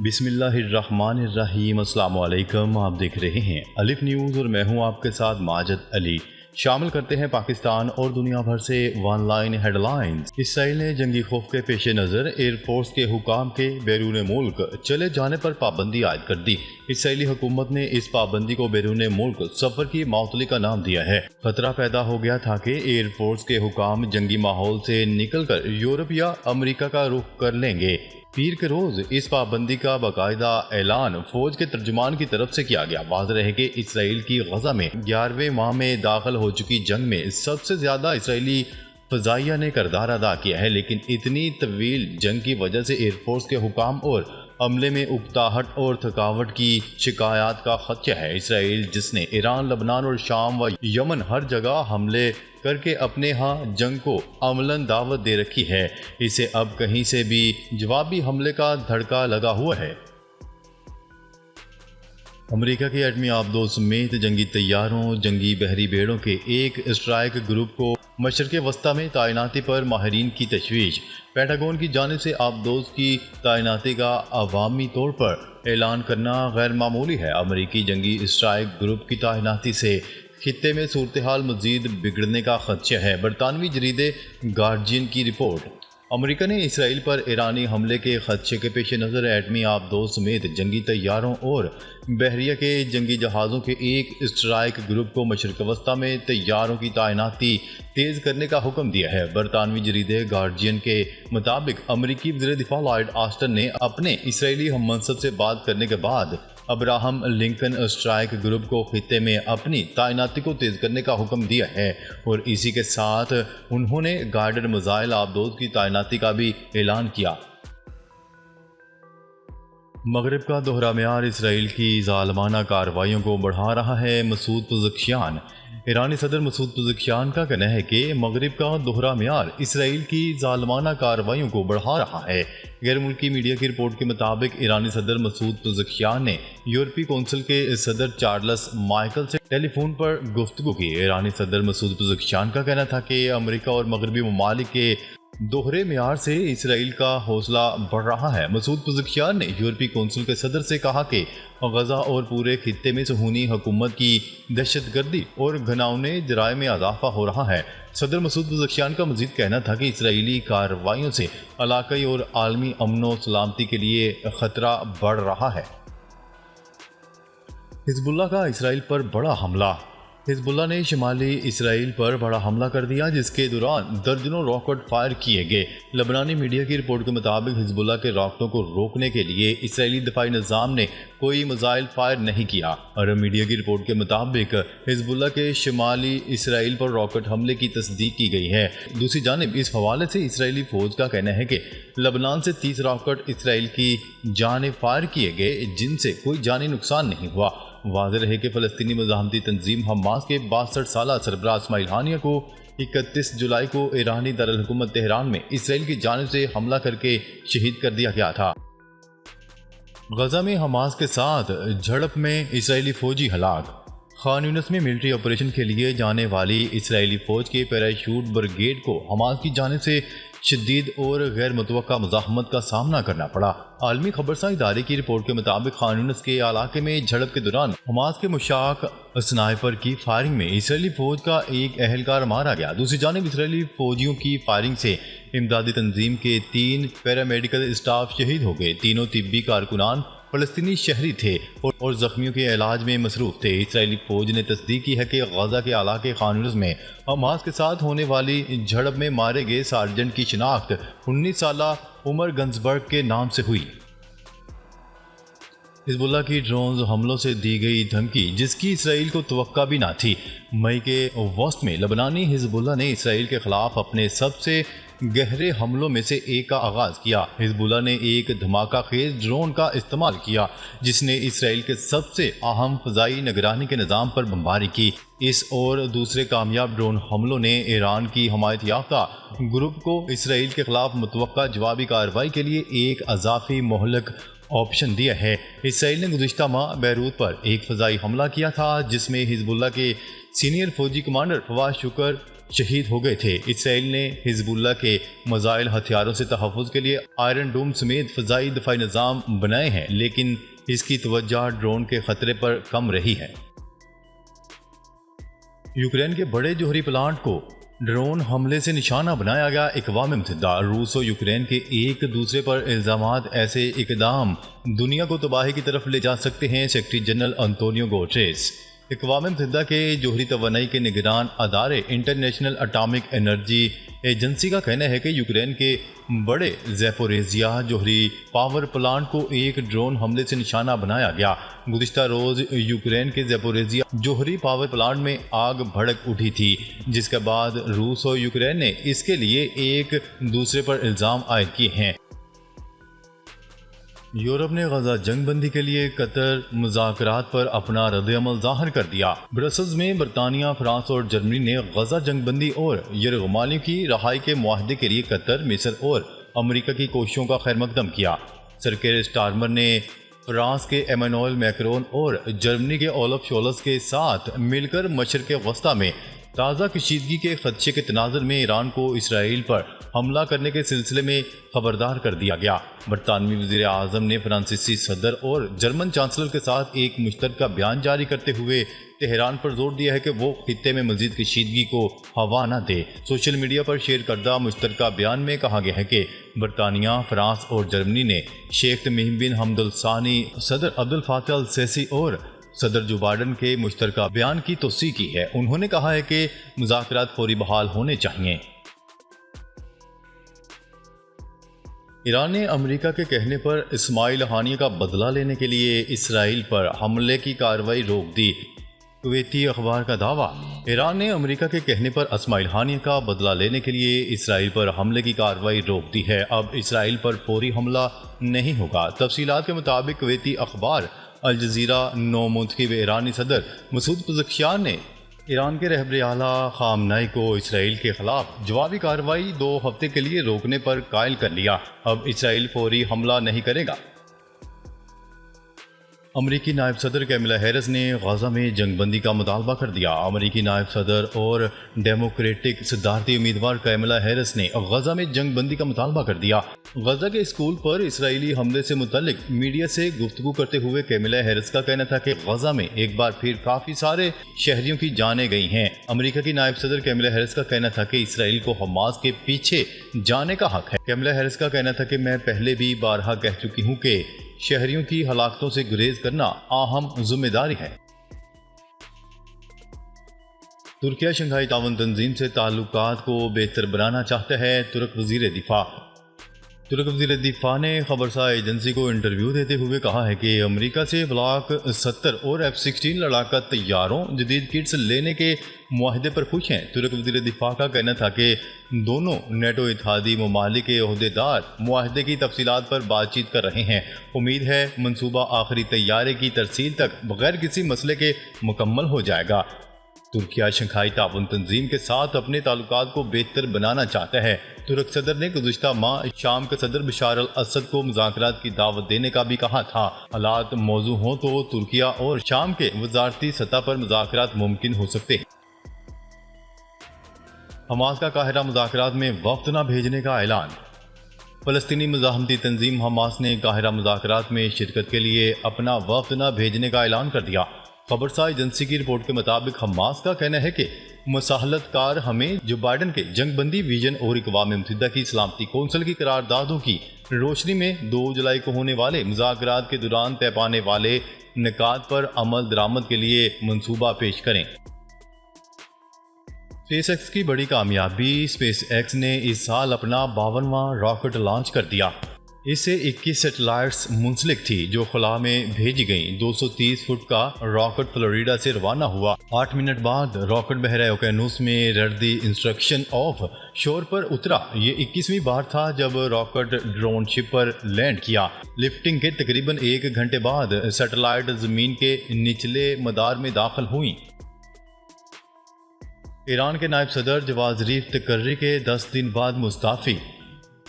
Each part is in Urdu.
بسم اللہ الرحمن الرحیم۔ السلام علیکم، آپ دیکھ رہے ہیں الف نیوز اور میں ہوں آپ کے ساتھ ماجد علی۔ شامل کرتے ہیں پاکستان اور دنیا بھر سے ون لائن ہیڈ لائنز۔ اسرائیل نے جنگی خوف کے پیش نظر ایئر فورس کے حکام کے بیرون ملک چلے جانے پر پابندی عائد کر دی۔ اسرائیلی حکومت نے اس پابندی کو بیرون ملک سفر کی معطلی کا نام دیا ہے۔ خطرہ پیدا ہو گیا تھا کہ ایئر فورس کے حکام جنگی ماحول سے نکل کر یورپ یا امریکہ کا رخ کر لیں گے۔ پیر کے روز اس پابندی کا باقاعدہ اعلان فوج کے ترجمان کی طرف سے کیا گیا۔ واضح رہے کہ اسرائیل کی غزہ میں 11ویں ماہ میں داخل ہو چکی جنگ میں سب سے زیادہ اسرائیلی فضائیہ نے کردار ادا کیا ہے، لیکن اتنی طویل جنگ کی وجہ سے ایئر فورس کے حکام اور عملے میں اکتاہٹ اور تھکاوٹ کی شکایات کا خدشہ ہے۔ اسرائیل جس نے ایران، لبنان اور شام و یمن ہر جگہ حملے کر کے اپنے ہاں جنگ کو عملاً دعوت دے رکھی ہے، اسے اب کہیں سے بھی جوابی حملے کا دھڑکا لگا ہوا ہے۔ امریکہ کے ایٹمی آبدوز سمیت جنگی طیاروں، جنگی بحری بیڑوں کے ایک اسٹرائک گروپ کو مشرق وسطیٰ میں تعیناتی پر ماہرین کی تشویش۔ پینٹاگون کی جانب سے آبدوز کی تعیناتی کا عوامی طور پر اعلان کرنا غیر معمولی ہے۔ امریکی جنگی اسٹرائک گروپ کی تعیناتی سے خطے میں صورتحال مزید بگڑنے کا خدشہ ہے۔ برطانوی جریدے گارجین کی رپورٹ۔ امریکہ نے اسرائیل پر ایرانی حملے کے خدشے کے پیش نظر ایٹمی آبدوز سمیت جنگی طیاروں اور بحریہ کے جنگی جہازوں کے ایک اسٹرائک گروپ کو مشرق وسطیٰ میں طیاروں کی تعیناتی تیز کرنے کا حکم دیا ہے۔ برطانوی جریدے گارجین کے مطابق امریکی وزیر دفاع لائیڈ آسٹن نے اپنے اسرائیلی ہم منصب سے بات کرنے کے بعد ابراہم لنکن اسٹرائک گروپ کو خطے میں اپنی تعیناتی کو تیز کرنے کا حکم دیا ہے، اور اسی کے ساتھ انہوں نے گائیڈڈ میزائل آبدوز کی تعیناتی کا بھی اعلان کیا۔ مغرب کا دوہرا معیار اسرائیل کی ظالمانہ کارروائیوں کو بڑھا رہا ہے۔ Masoud Pezeshkian. ایرانی صدر مسعود پزشکیان کا کہنا ہے کہ مغرب کا دوہرا معیار اسرائیل کی ظالمانہ کارروائیوں کو بڑھا رہا ہے۔ غیر ملکی میڈیا کی رپورٹ کے مطابق ایرانی صدر مسعود پزشکیان نے یورپی کونسل کے صدر چارلس مائیکل سے ٹیلی فون پر گفتگو کی۔ ایرانی صدر مسعود پزشکیان کا کہنا تھا کہ امریکہ اور مغربی ممالک کے دوہرے معیار سے اسرائیل کا حوصلہ بڑھ رہا ہے۔ مسعود پزشکیان نے یورپی کونسل کے صدر سے کہا کہ غزہ اور پورے خطے میں صہیونی حکومت کی دہشت گردی اور گھناؤنے جرائم میں اضافہ ہو رہا ہے۔ صدر مسعود پزشکیان کا مزید کہنا تھا کہ اسرائیلی کارروائیوں سے علاقائی اور عالمی امن و سلامتی کے لیے خطرہ بڑھ رہا ہے۔ حزب اللہ کا اسرائیل پر بڑا حملہ۔ حزب اللہ نے شمالی اسرائیل پر بڑا حملہ کر دیا، جس کے دوران درجنوں راکٹ فائر کیے گئے۔ لبنانی میڈیا کی رپورٹ کے مطابق حزب اللہ کے راکٹوں کو روکنے کے لیے اسرائیلی دفاعی نظام نے کوئی میزائل فائر نہیں کیا۔ عرب میڈیا کی رپورٹ کے مطابق حزب اللہ کے شمالی اسرائیل پر راکٹ حملے کی تصدیق کی گئی ہے۔ دوسری جانب اس حوالے سے اسرائیلی فوج کا کہنا ہے کہ لبنان سے 30 راکٹ اسرائیل کی جانب فائر کیے گئے، جن سے کوئی جانی نقصان نہیں ہوا۔ واضح رہے کہ فلسطینی مزاحمتی تنظیم حماس کے 62 سالہ سربراہ اسماعیل ہانیہ کو 31 جولائی کو ایرانی دارالحکومت تہران میں اسرائیل کی جانب سے حملہ کر کے شہید کر دیا گیا تھا۔ غزہ میں حماس کے ساتھ جھڑپ میں اسرائیلی فوجی ہلاک۔ خان یونس میں ملٹری آپریشن کے لیے جانے والی اسرائیلی فوج کے پیراشوٹ بریگیڈ کو حماس کی جانب سے شدید اور غیر متوقع مزاحمت کا سامنا کرنا پڑا۔ عالمی خبرساں ادارے کی رپورٹ کے مطابق خان یونس کے علاقے میں جھڑپ کے دوران حماس کے مشاق اسنائپر کی فائرنگ میں اسرائیلی فوج کا ایک اہلکار مارا گیا۔ دوسری جانب اسرائیلی فوجیوں کی فائرنگ سے امدادی تنظیم کے 3 پیرامیڈیکل اسٹاف شہید ہو گئے۔ تینوں طبی کارکنان فلسطینی شہری تھے اور زخمیوں کے علاج میں مصروف تھے۔ اسرائیلی فوج نے تصدیق کی ہے کہ غزہ کے علاقے خان یونس میں حماس کے ساتھ ہونے والی جھڑپ میں مارے گئے سارجنٹ کی شناخت 19 سالہ عمر گنزبرگ کے نام سے ہوئی۔ حزب اللہ کی ڈرونز حملوں سے دی گئی دھمکی، جس کی اسرائیل کو توقع بھی نہ تھی۔ مئی کے وسط میں لبنانی حزب اللہ نے اسرائیل کے خلاف اپنے سب سے گہرے حملوں میں سے ایک کا آغاز کیا۔ حزب اللہ نے ایک دھماکہ خیز ڈرون کا استعمال کیا، جس نے اسرائیل کے سب سے اہم فضائی نگرانی کے نظام پر بمباری کی۔ اس اور دوسرے کامیاب ڈرون حملوں نے ایران کی حمایت یافتہ گروپ کو اسرائیل کے خلاف متوقع جوابی کارروائی کے لیے ایک اضافی مہلک آپشن دیا ہے۔ اسرائیل نے گزشتہ ماہ بیروت پر ایک فضائی حملہ کیا تھا، جس میں حزب اللہ کے سینئر فوجی کمانڈر فواز شکر شہید ہو گئے تھے۔ اسرائیل نے حزب اللہ کے میزائل ہتھیاروں سے تحفظ کے لیے آئرن ڈوم سمیت فضائی دفاعی نظام بنائے ہیں، لیکن اس کی توجہ ڈرون کے خطرے پر کم رہی ہے۔ یوکرین کے بڑے جوہری پلانٹ کو ڈرون حملے سے نشانہ بنایا گیا۔ اقوام متحدہ، روس و یوکرین کے ایک دوسرے پر الزامات، ایسے اقدام دنیا کو تباہی کی طرف لے جا سکتے ہیں: سیکرٹری جنرل انطونیو گوٹریس۔ اقوام متحدہ کے جوہری توانائی کے نگران ادارے انٹرنیشنل اٹامک انرجی ایجنسی کا کہنا ہے کہ یوکرین کے بڑے زیپوریزیا جوہری پاور پلانٹ کو ایک ڈرون حملے سے نشانہ بنایا گیا۔ گزشتہ روز یوکرین کے زیپوریزیا جوہری پاور پلانٹ میں آگ بھڑک اٹھی تھی، جس کے بعد روس اور یوکرین نے اس کے لیے ایک دوسرے پر الزام عائد کیے ہیں۔ یورپ نے غزہ جنگ بندی کے لیے قطر مذاکرات پر اپنا رد عمل ظاہر کر دیا۔ برسلز میں برطانیہ، فرانس اور جرمنی نے غزہ جنگ بندی اور یرغمالیوں کی رہائی کے معاہدے کے لیے قطر، مصر اور امریکہ کی کوششوں کا خیر مقدم کیا۔ سر کیئر سٹارمر نے فرانس کے ایمانوئل میکرون اور جرمنی کے اولف شولز کے ساتھ مل کر مشرق وسطی میں تازہ کشیدگی کے خدشے کے تناظر میں ایران کو اسرائیل پر حملہ کرنے کے سلسلے میں خبردار کر دیا گیا۔ برطانوی وزیر اعظم نے فرانسیسی صدر اور جرمن چانسلر کے ساتھ ایک مشترکہ بیان جاری کرتے ہوئے تہران پر زور دیا ہے کہ وہ خطے میں مزید کشیدگی کو ہوا نہ دے۔ سوشل میڈیا پر شیئر کردہ مشترکہ بیان میں کہا گیا ہے کہ برطانیہ، فرانس اور جرمنی نے شیخ تمیم بن حمد الثانی، صدر عبد الفاتح السیسی اور صدر جو بائیڈن کے مشترکہ بیان کی توثیق کی ہے۔ انہوں نے کہا ہے کہ مذاکرات فوری بحال ہونے چاہئیں۔ ایران نے امریکہ کے کہنے پر اسماعیل ہانیہ کا بدلہ لینے کے لیے اسرائیل پر حملے کی کارروائی روک دی۔ کویتی اخبار کا دعویٰ: ایران نے امریکہ کے کہنے پر اسماعیل ہانیہ کا بدلہ لینے کے لیے اسرائیل پر حملے کی کارروائی روک دی ہے۔ اب اسرائیل پر فوری حملہ نہیں ہوگا۔ تفصیلات کے مطابق کویتی اخبار الجزیرہ نو منتخب ایرانی صدر مسعود پزشکیان نے ایران کے رہبر اعلیٰ خامنئی کو اسرائیل کے خلاف جوابی کارروائی 2 ہفتے کے لیے روکنے پر قائل کر لیا۔ اب اسرائیل فوری حملہ نہیں کرے گا۔ امریکی نائب صدر کیملا ہیرس نے غزہ میں جنگ بندی کا مطالبہ کر دیا۔ امریکی نائب صدر اور ڈیموکریٹک صدارتی امیدوار کیملا ہیرس نے غزہ میں جنگ بندی کا مطالبہ کر دیا۔ غزہ کے اسکول پر اسرائیلی حملے سے متعلق میڈیا سے گفتگو کرتے ہوئے کیملا ہیرس کا کہنا تھا کہ غزہ میں ایک بار پھر کافی سارے شہریوں کی جانیں گئی ہیں۔ امریکہ کی نائب صدر کیملا ہیرس کا کہنا تھا کہ اسرائیل کو حماس کے پیچھے جانے کا حق ہے۔ کیملا ہیرس کا کہنا تھا کہ میں پہلے بھی بارہا کہہ چکی ہوں کہ شہریوں کی ہلاکتوں سے گریز کرنا اہم ذمہ داری ہے۔ ترکیہ شنگھائی تعاون تنظیم سے تعلقات کو بہتر بنانا چاہتا ہے: ترک وزیر دفاع۔ ترک وزیر دفاع نے خبرساز ایجنسی کو انٹرویو دیتے ہوئے کہا ہے کہ امریکہ سے بلاک 70 اور F-16 لڑاکا طیاروں جدید کٹس لینے کے معاہدے پر خوش ہیں۔ ترک وزیر دفاع کا کہنا تھا کہ دونوں نیٹو اتحادی ممالک کے عہدیدار معاہدے کی تفصیلات پر بات چیت کر رہے ہیں۔ امید ہے منصوبہ آخری طیارے کی ترسیل تک بغیر کسی مسئلے کے مکمل ہو جائے گا۔ ترکیہ شنگھائی تعاون تنظیم کے ساتھ اپنے تعلقات کو بہتر بنانا چاہتا ہے۔ ترک صدر نے گزشتہ ماہ شام کے صدر بشار الاسد کو مذاکرات کی دعوت دینے کا بھی کہا تھا۔ حالات موزوں ہوں تو ترکیہ اور شام کے وزارتی سطح پر مذاکرات ممکن ہو سکتے ہیں۔ حماس کا قاہرہ مذاکرات میں وفد نہ بھیجنے کا اعلان۔ فلسطینی مزاحمتی تنظیم حماس نے قاہرہ مذاکرات میں شرکت کے لیے اپنا وفد نہ بھیجنے کا اعلان کر دیا۔ خبرساز ایجنسی کی رپورٹ کے مطابق حماس کا کہنا ہے کہ مساحلت کار ہمیں جو بائیڈن کے جنگ بندی ویژن اور اقوام متحدہ کی سلامتی کونسل کی قراردادوں کی روشنی میں 2 جولائی کو ہونے والے مذاکرات کے دوران طے پانے والے نکات پر عمل درآمد کے لیے منصوبہ پیش کریں۔ اسپیس ایکس کی بڑی کامیابی: اسپیس ایکس نے اس سال اپنا 52واں راکٹ لانچ کر دیا۔ اس سے 21 سیٹلائٹس منسلک تھی جو خلا میں بھیجی گئیں۔ 230 فٹ کا راکٹ فلوریڈا سے روانہ ہوا۔ 8 منٹ بعد راکٹ بحیرہ اوقیانوس میں ردی انسٹرکشن آف شور پر اترا۔ یہ 21ویں بار تھا جب راکٹ ڈرون شپ پر لینڈ کیا۔ لفٹنگ کے تقریباً 1 گھنٹے بعد سیٹلائٹ زمین کے نچلے مدار میں داخل ہوئیں۔ ایران کے نائب صدر جواد ظریف تقرری کے 10 دن بعد مستعفی۔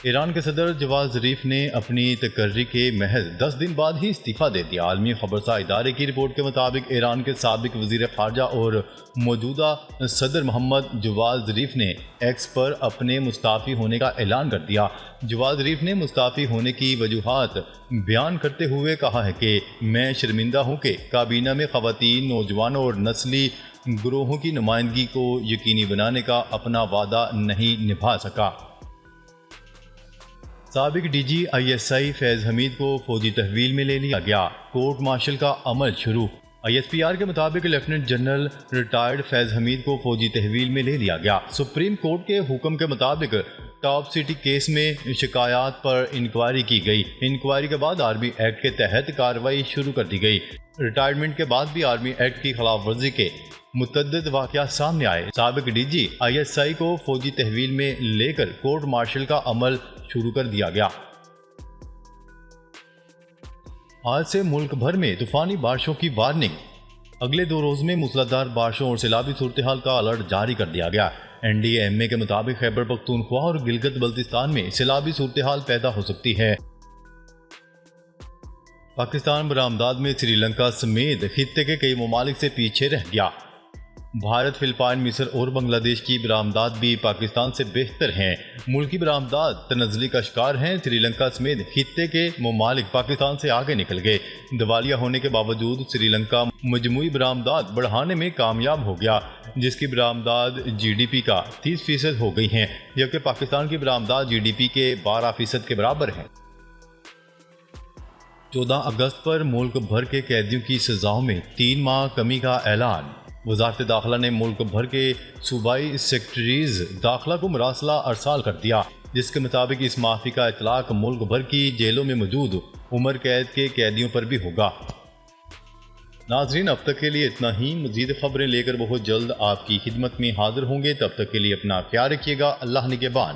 ایران کے صدر جواد ظریف نے اپنی تقرری کے محض 10 دن بعد ہی استعفیٰ دے دیا۔ عالمی خبرساز ادارے کی رپورٹ کے مطابق ایران کے سابق وزیر خارجہ اور موجودہ صدر محمد جواد ظریف نے ایکس پر اپنے مستعفی ہونے کا اعلان کر دیا۔ جواد ظریف نے مستعفی ہونے کی وجوہات بیان کرتے ہوئے کہا ہے کہ میں شرمندہ ہوں کہ کابینہ میں خواتین، نوجوانوں اور نسلی گروہوں کی نمائندگی کو یقینی بنانے کا اپنا وعدہ نہیں نبھا سکا۔ سابق D G I S I فیض حمید کو فوجی تحویل میں لے لیا گیا، کورٹ مارشل کا عمل شروع۔ آئی ایس پی آر کے مطابق لیفٹیننٹ جنرل ریٹائرڈ فیض حمید کو فوجی تحویل میں لے لیا گیا۔ سپریم کورٹ کے حکم کے مطابق ٹاپ سٹی کیس میں شکایات پر انکوائری کی گئی۔ انکوائری کے بعد آرمی ایکٹ کے تحت کارروائی شروع کر دی گئی۔ ریٹائرمنٹ کے بعد بھی آرمی ایکٹ کی خلاف ورزی کے متعدد واقعات سامنے آئے۔ سابق D G I S I کو فوجی تحویل میں لے کر کورٹ مارشل کا عمل شروع کر دیا گیا۔ آج سے ملک بھر میں طوفانی بارشوں کی وارننگ۔ اگلے 2 روز میں موسلادھار بارشوں اور سیلابی صورتحال کا الرٹ جاری کر دیا گیا۔ این ڈی اے ایم اے کے مطابق خیبر پختونخوا اور گلگت بلتستان میں سیلابی صورتحال پیدا ہو سکتی ہے۔ پاکستان برآمدات میں سری لنکا سمیت خطے کے کئی ممالک سے پیچھے رہ گیا۔ بھارت، فلپائن، مصر اور بنگلہ دیش کی برآمدات بھی پاکستان سے بہتر ہیں۔ ملکی برآمدات تنزلی کا شکار ہیں۔ سری لنکا سمیت خطے کے ممالک پاکستان سے آگے نکل گئے۔ دیوالیہ ہونے کے باوجود سری لنکا مجموعی برآمدات بڑھانے میں کامیاب ہو گیا، جس کی برآمدات جی ڈی پی کا 30% ہو گئی ہیں، جبکہ پاکستان کی برآمدات جی ڈی پی کے 12% کے برابر ہیں۔ 14 اگست پر ملک بھر کے قیدیوں کی سزاؤں میں 3 ماہ کمی کا اعلان۔ وزارت داخلہ نے ملک بھر کے صوبائی سیکریٹریز داخلہ کو مراسلہ ارسال کر دیا، جس کے مطابق اس معافی کا اطلاق ملک بھر کی جیلوں میں موجود عمر قید کے قیدیوں پر بھی ہوگا۔ ناظرین، اب تک کے لیے اتنا ہی۔ مزید خبریں لے کر بہت جلد آپ کی خدمت میں حاضر ہوں گے۔ تب تک کے لیے اپنا خیال رکھیے گا۔ اللہ نگہبان۔